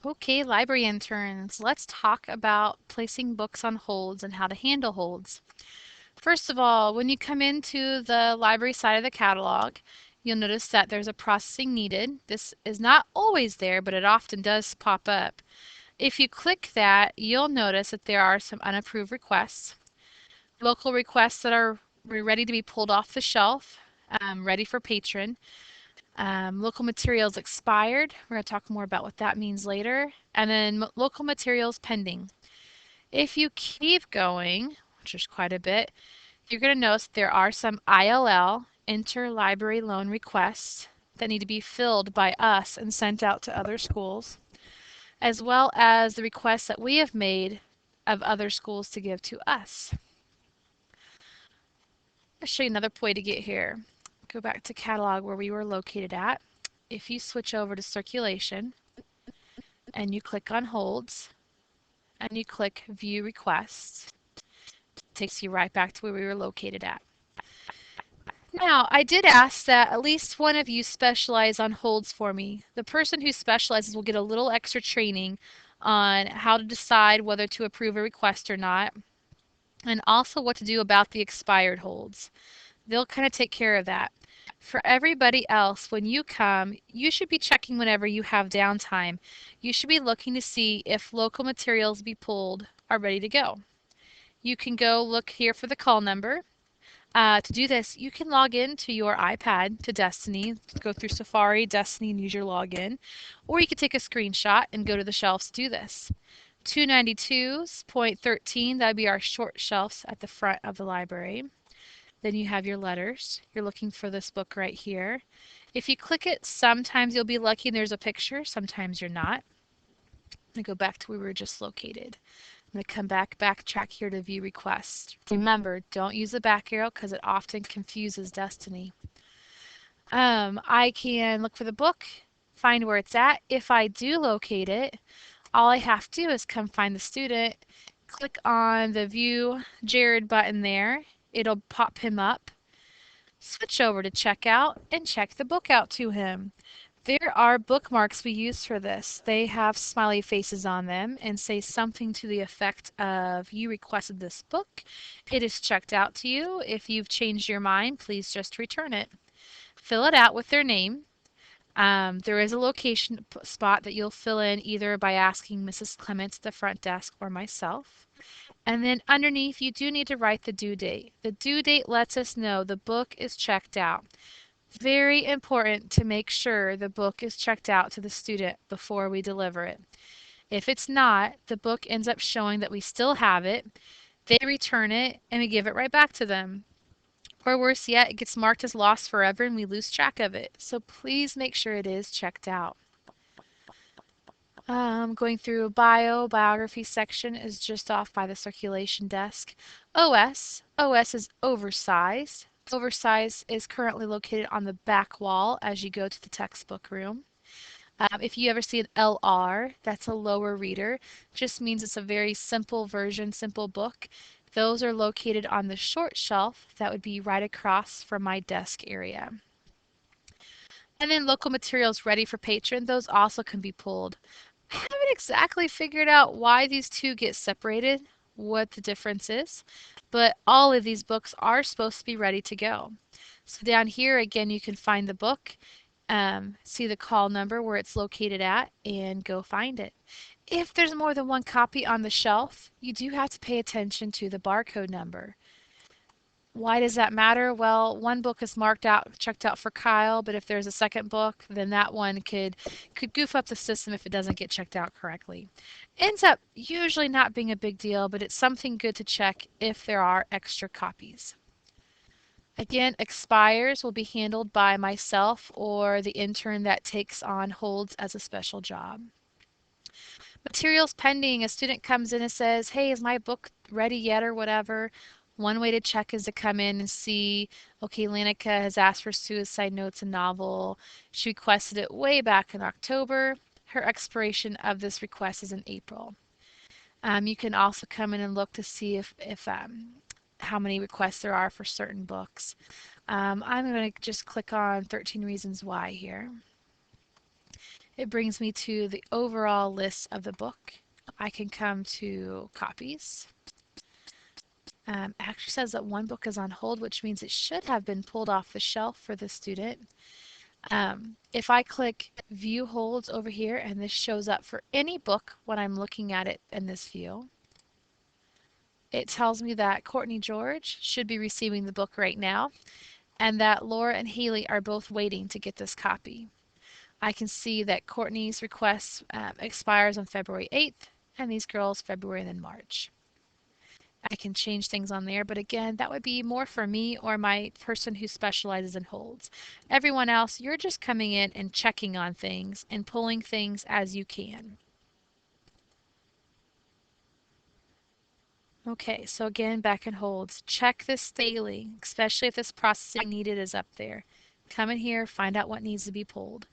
Okay, library interns, let's talk about placing books on holds and how to handle holds. First of all, when you come into the library side of the catalog, you'll notice that there's a processing needed. This is not always there, but it often does pop up. If you click that, you'll notice that there are some unapproved requests, local requests that are ready to be pulled off the shelf, ready for patron. Local materials expired. We're going to talk more about what that means later. And then local materials pending. If you keep going, which is quite a bit, you're going to notice there are some ILL, interlibrary loan requests, that need to be filled by us and sent out to other schools, as well as the requests that we have made of other schools to give to us. I'll show you another way to get here. Go back to catalog where we were located at. If you switch over to circulation and you click on holds and you click view requests, it takes you right back to where we were located at. Now, I did ask that at least one of you specialize on holds for me. The person who specializes will get a little extra training on how to decide whether to approve a request or not, and also what to do about the expired holds. They'll kind of take care of that. For everybody else, when you come, you should be checking whenever you have downtime. You should be looking to see if local materials be pulled are ready to go. You can go look here for the call number. To do this, you can log in to your iPad to Destiny, go through Safari, Destiny, and use your login. Or you can take a screenshot and go to the shelves to do this. 292.13, that would be our short shelves at the front of the library. Then you have your letters. You're looking for this book right here. If you click it, sometimes you'll be lucky and there's a picture, sometimes you're not. I'm going to go back to where we were just located. I'm going to come backtrack here to view request. Remember, don't use the back arrow because it often confuses Destiny. I can look for the book, find where it's at. If I do locate it, all I have to do is come find the student, click on the view Jared button there. It'll pop him up. Switch over to checkout and check the book out to him. There are bookmarks we use for this. They have smiley faces on them and say something to the effect of, you requested this book. It is checked out to you. If you've changed your mind, please just return it. Fill it out with their name. There is a location spot that you'll fill in either by asking Mrs. Clements at the front desk or myself. And then underneath, you do need to write the due date. The due date lets us know the book is checked out. Very important to make sure the book is checked out to the student before we deliver it. If it's not, the book ends up showing that we still have it, they return it, and we give it right back to them. Or worse yet, it gets marked as lost forever and we lose track of it. So please make sure it is checked out. Going through biography section is just off by the circulation desk. OS is oversized. Oversized is currently located on the back wall as you go to the textbook room. If you ever see an LR, that's a lower reader. Just means it's a very simple version, simple book. Those are located on the short shelf that would be right across from my desk area. And then local materials ready for patron, those also can be pulled. I haven't exactly figured out why these two get separated, what the difference is, but all of these books are supposed to be ready to go. So down here again you can find the book, see the call number where it's located at, and go find it. If there's more than one copy on the shelf, you do have to pay attention to the barcode number. Why does that matter? Well, one book is marked out, checked out for Kyle, but if there's a second book, then that one could goof up the system if it doesn't get checked out correctly. Ends up usually not being a big deal, but it's something good to check if there are extra copies. Again, expires will be handled by myself or the intern that takes on holds as a special job. Materials pending, a student comes in and says, hey, is my book ready yet or whatever? One way to check is to come in and see, okay, Lanika has asked for Suicide Notes, a novel. She requested it way back in October. Her expiration of this request is in April. You can also come in and look to see if how many requests there are for certain books. I'm going to just click on 13 Reasons Why here. It brings me to the overall list of the book. I can come to copies. Actually says that one book is on hold, which means it should have been pulled off the shelf for the student. If I click View Holds over here, and this shows up for any book when I'm looking at it in this view, it tells me that Courtney George should be receiving the book right now, and that Laura and Haley are both waiting to get this copy. I can see that Courtney's request expires on February 8th, and these girls February and then March. I can change things on there, but again, that would be more for me or my person who specializes in holds. Everyone else, you're just coming in and checking on things and pulling things as you can. Okay, so again, back in holds. Check this daily, especially if this processing needed is up there. Come in here, find out what needs to be pulled.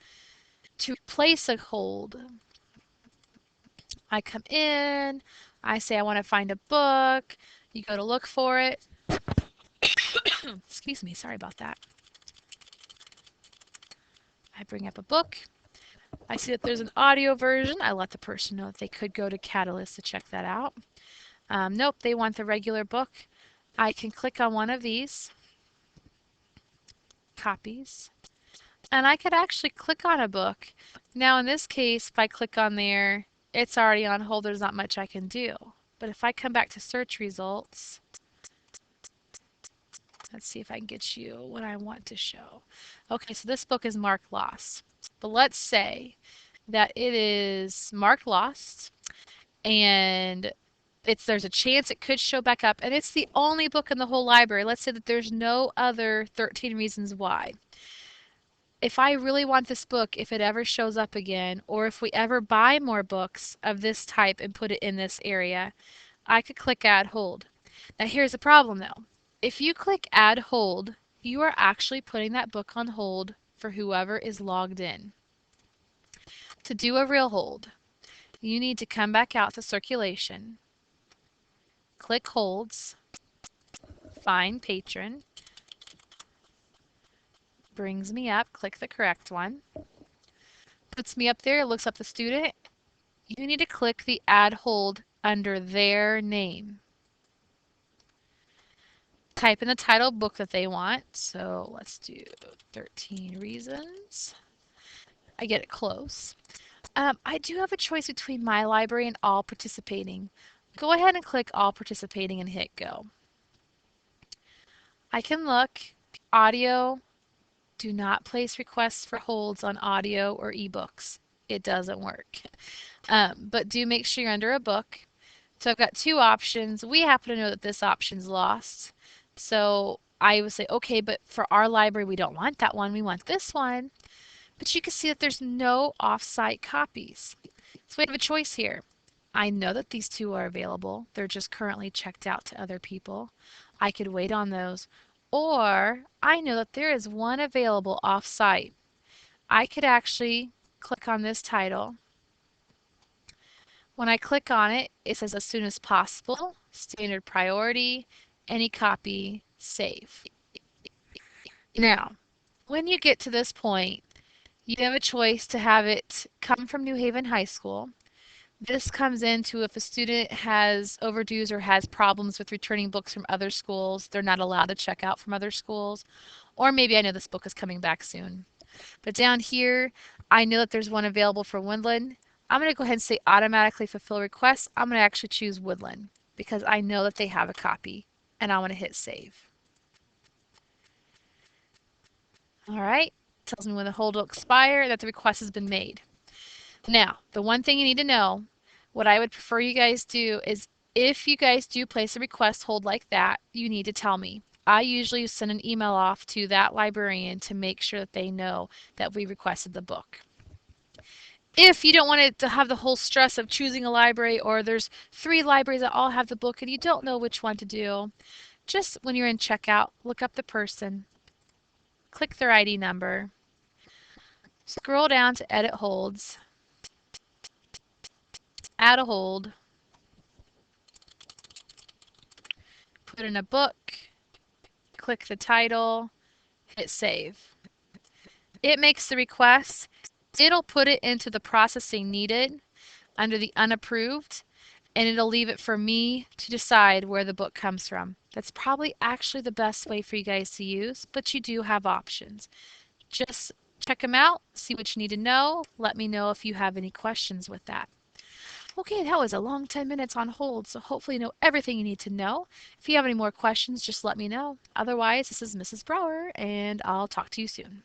To replace a hold, I come in, I say I want to find a book, you go to look for it. Excuse me, sorry about that. I bring up a book. I see that there's an audio version. I let the person know that they could go to Catalyst to check that out. Nope, they want the regular book. I can click on one of these copies, and I could actually click on a book. Now in this case, if I click on there, it's already on hold. There's not much I can do. But if I come back to search results, let's see if I can get you what I want to show. Okay, so this book is marked lost. But let's say that it is marked lost and there's a chance it could show back up, and it's the only book in the whole library. Let's say that there's no other 13 reasons why. If I really want this book, if it ever shows up again, or if we ever buy more books of this type and put it in this area, I could click add hold. Now here's the problem though. If you click add hold, you are actually putting that book on hold for whoever is logged in. To do a real hold, you need to come back out to circulation, click holds, find patron, brings me up, click the correct one, puts me up there, looks up the student. You need to click the add hold under their name. Type in the title book that they want. So let's do 13 reasons. I get it close. I do have a choice between my library and all participating. Go ahead and click all participating and hit go. I can look audio. Do not place requests for holds on audio or ebooks. It doesn't work. But do make sure you're under a book. So I've got two options. We happen to know that this option's lost. So I would say, okay, but for our library, we don't want that one. We want this one. But you can see that there's no off-site copies. So we have a choice here. I know that these two are available. They're just currently checked out to other people. I could wait on those. Or I know that there is one available off-site. I could actually click on this title. When I click on it, it says as soon as possible, standard priority, any copy, save. Now, when you get to this point, you have a choice to have it come from New Haven High School. This comes into if a student has overdues or has problems with returning books from other schools, they're not allowed to check out from other schools. Or maybe I know this book is coming back soon. But down here, I know that there's one available for Woodland. I'm going to go ahead and say automatically fulfill request. I'm going to actually choose Woodland because I know that they have a copy and I want to hit save. All right, tells me when the hold will expire that the request has been made. Now, the one thing you need to know, what I would prefer you guys do is if you guys do place a request hold like that, you need to tell me. I usually send an email off to that librarian to make sure that they know that we requested the book. If you don't want it to have the whole stress of choosing a library or there's 3 libraries that all have the book and you don't know which one to do, just when you're in checkout, look up the person, click their ID number, scroll down to edit holds, add a hold, put in a book, click the title, hit save. It makes the request. It'll put it into the processing needed under the unapproved, and it'll leave it for me to decide where the book comes from. That's probably actually the best way for you guys to use, but you do have options. Just check them out, see what you need to know. Let me know if you have any questions with that. Okay, that was a long 10 minutes on hold, so hopefully you know everything you need to know. If you have any more questions, just let me know. Otherwise, this is Mrs. Brower, and I'll talk to you soon.